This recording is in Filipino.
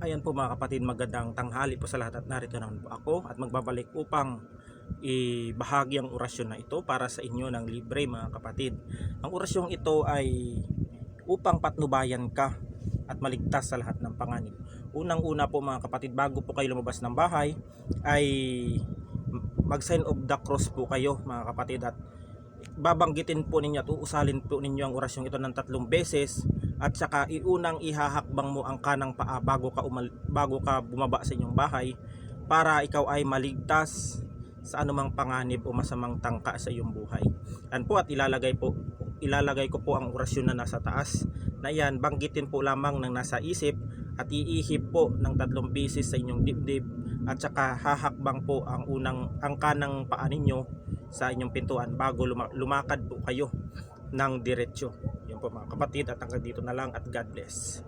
Ayan po mga kapatid, magandang tanghali po sa lahat at narito naman po ako at magbabalik upang ibahagi ang orasyon na ito para sa inyo ng libre mga kapatid. Ang orasyong ito ay upang patnubayan ka at maligtas sa lahat ng panganib. Unang-una po mga kapatid, bago po kayo lumabas ng bahay ay mag-sign of the cross po kayo mga kapatid, at babanggitin po ninyo at uusalin po ninyo ang orasyong ito ng 3 beses, at saka iunang ihahakbang mo ang kanang paa bago ka bumaba sa inyong bahay para ikaw ay maligtas sa anumang panganib o masamang tangka sa iyong buhay. Yan po, at ilalagay ko po ang orasyon na nasa taas na yan. Banggitin po lamang ng nasa isip at iihip po ng 3 beses sa inyong dibdib, at saka hahakbang po ang kanang paa ninyo sa inyong pintuan bago lumakad po kayo ng diretsyo. Yun po mga kapatid, at hanggang dito na lang at God bless.